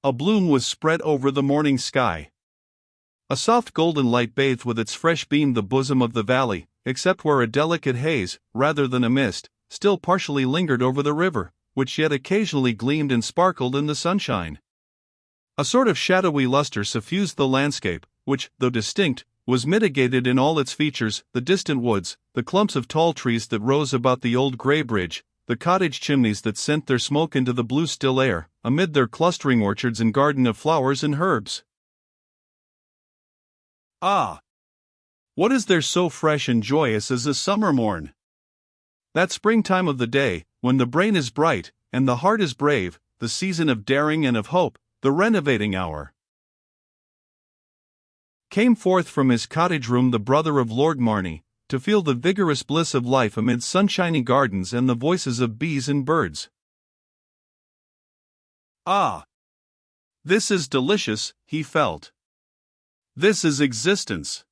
A bloom was spread over the morning sky. A soft golden light bathed with its fresh beam the bosom of the valley, except where a delicate haze, rather than a mist, still partially lingered over the river, which yet occasionally gleamed and sparkled in the sunshine. A sort of shadowy luster suffused the landscape, which, though distinct, was mitigated in all its features: the distant woods, the clumps of tall trees that rose about the old grey bridge, the cottage chimneys that sent their smoke into the blue still air, amid their clustering orchards and garden of flowers and herbs. Ah! What is there so fresh and joyous as a summer morn? That springtime of the day, when the brain is bright, and the heart is brave, the season of daring and of hope, the renovating hour. Came forth from his cottage room the brother of Lord Marney, to feel the vigorous bliss of life amid sunshiny gardens and the voices of bees and birds. Ah! This is delicious, he felt. This is existence.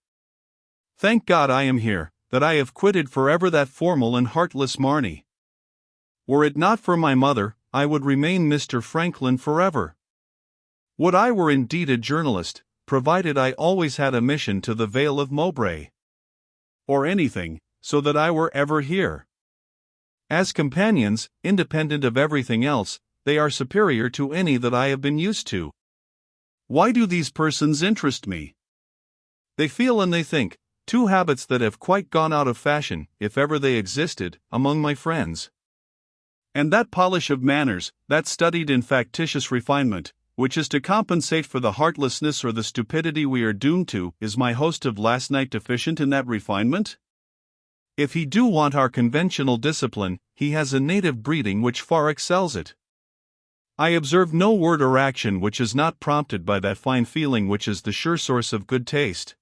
Thank God I am here, that I have quitted forever that formal and heartless Marney. Were it not for my mother, I would remain Mr. Franklin forever. Would I were indeed a journalist, provided I always had a mission to the Vale of Mowbray. Or anything, so that I were ever here. As companions, independent of everything else, they are superior to any that I have been used to. Why do these persons interest me? They feel and they think, two habits that have quite gone out of fashion, if ever they existed, among my friends. And that polish of manners, that studied and factitious refinement, which is to compensate for the heartlessness or the stupidity we are doomed to, is my host of last night deficient in that refinement? If he do want our conventional discipline, he has a native breeding which far excels it. I observe no word or action which is not prompted by that fine feeling which is the sure source of good taste.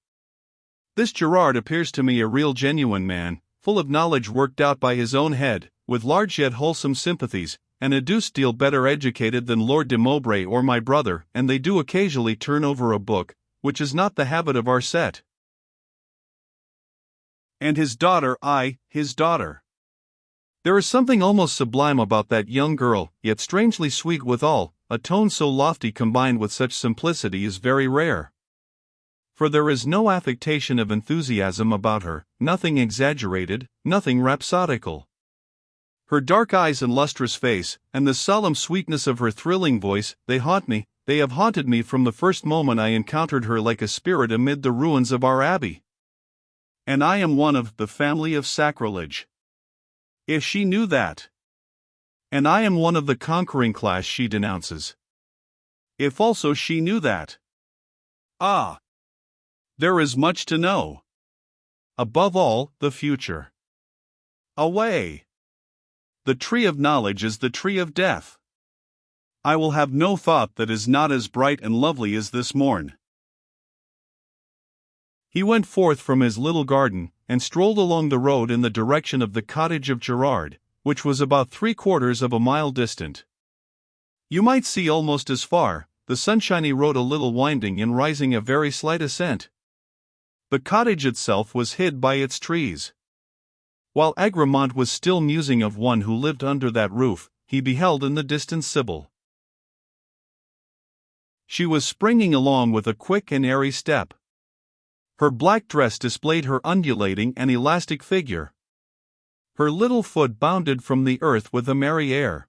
This Gerard appears to me a real genuine man, full of knowledge worked out by his own head, with large yet wholesome sympathies, and a deuced deal better educated than Lord de Mowbray or my brother, and they do occasionally turn over a book, which is not the habit of our set. And his daughter, his daughter. There is something almost sublime about that young girl, yet strangely sweet withal. A tone so lofty combined with such simplicity is very rare. For there is no affectation of enthusiasm about her, nothing exaggerated, nothing rhapsodical. Her dark eyes and lustrous face, and the solemn sweetness of her thrilling voice, they haunt me, they have haunted me from the first moment I encountered her like a spirit amid the ruins of our abbey. And I am one of the family of sacrilege. If she knew that. And I am one of the conquering class she denounces. If also she knew that. Ah! There is much to know. Above all, the future. Away! The tree of knowledge is the tree of death. I will have no thought that is not as bright and lovely as this morn. He went forth from his little garden, and strolled along the road in the direction of the cottage of Gerard, which was about 3/4 of a mile distant. You might see almost as far, the sunshiny road a little winding and rising a very slight ascent. The cottage itself was hid by its trees. While Egremont was still musing of one who lived under that roof, he beheld in the distance Sybil. She was springing along with a quick and airy step. Her black dress displayed her undulating and elastic figure. Her little foot bounded from the earth with a merry air.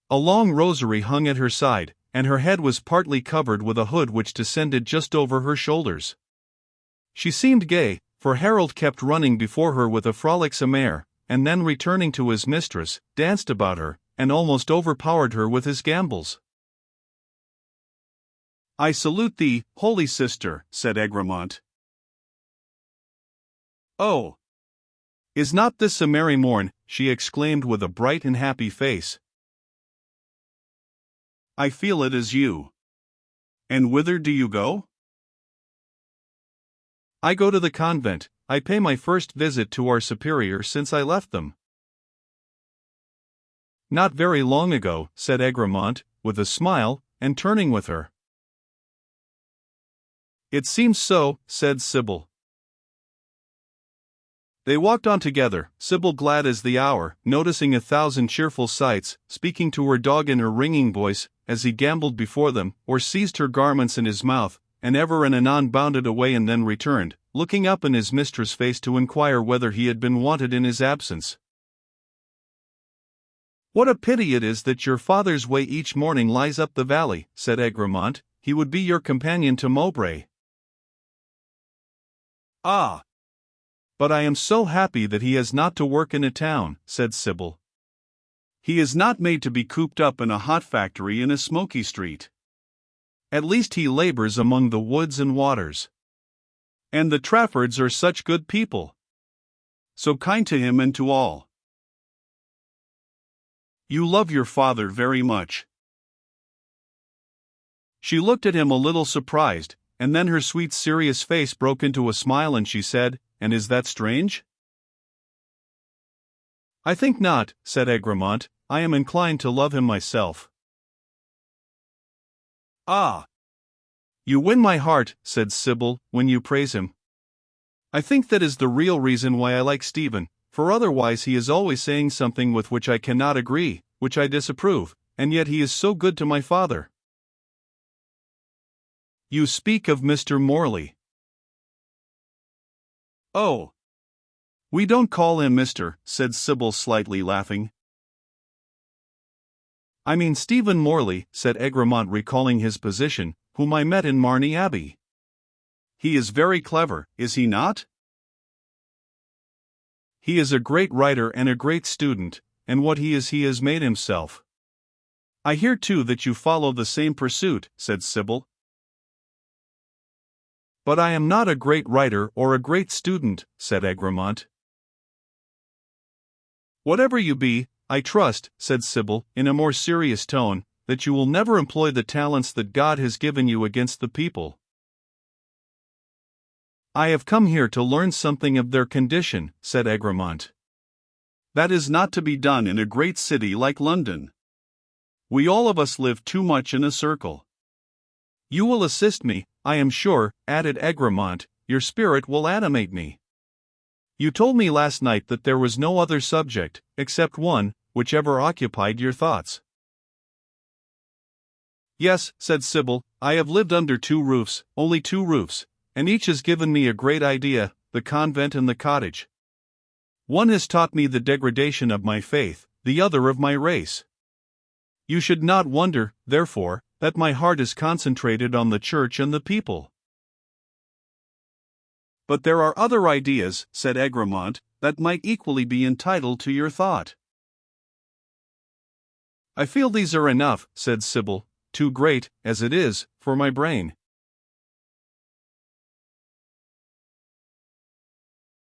A long rosary hung at her side, and her head was partly covered with a hood which descended just over her shoulders. She seemed gay, for Harold kept running before her with a frolicsome air, and then returning to his mistress, danced about her, and almost overpowered her with his gambols. "I salute thee, holy sister," said Egremont. "Oh! Is not this a merry morn?" she exclaimed with a bright and happy face. "I feel it as you. And whither do you go?" "I go to the convent. I pay my first visit to our superior since I left them." "Not very long ago," said Egremont, with a smile, and turning with her. "It seems so," said Sybil. They walked on together, Sybil glad as the hour, noticing 1,000 cheerful sights, speaking to her dog in her ringing voice, as he gamboled before them, or seized her garments in his mouth, and ever and anon bounded away and then returned, looking up in his mistress' face to inquire whether he had been wanted in his absence. "What a pity it is that your father's way each morning lies up the valley," said Egremont. "He would be your companion to Mowbray." "Ah! But I am so happy that he has not to work in a town," said Sybil. "He is not made to be cooped up in a hot factory in a smoky street. At least he labors among the woods and waters. And the Traffords are such good people. So kind to him and to all." "You love your father very much." She looked at him a little surprised, and then her sweet serious face broke into a smile and she said, "And is that strange?" "I think not," said Egremont. "I am inclined to love him myself." "Ah! You win my heart," said Sybil, "when you praise him. I think that is the real reason why I like Stephen, for otherwise he is always saying something with which I cannot agree, which I disapprove, and yet he is so good to my father." "You speak of Mr. Morley." "Oh! We don't call him Mr.," said Sybil slightly laughing. "I mean Stephen Morley," said Egremont recalling his position, "whom I met in Marney Abbey. He is very clever, is he not?" "He is a great writer and a great student, and what he has made himself." "I hear too that you follow the same pursuit," said Sybil. "But I am not a great writer or a great student," said Egremont. "Whatever you be, I trust," said Sybil, in a more serious tone, "that you will never employ the talents that God has given you against the people." "I have come here to learn something of their condition," said Egremont. "That is not to be done in a great city like London. We all of us live too much in a circle." "You will assist me, I am sure," added Egremont. "Your spirit will animate me. You told me last night that there was no other subject, except one, which ever occupied your thoughts." "Yes," said Sybil, "I have lived under two roofs, only two roofs, and each has given me a great idea, the convent and the cottage. One has taught me the degradation of my faith, the other of my race. You should not wonder, therefore, that my heart is concentrated on the church and the people." "But there are other ideas," said Egremont, "that might equally be entitled to your thought." "I feel these are enough," said Sybil, "too great, as it is, for my brain.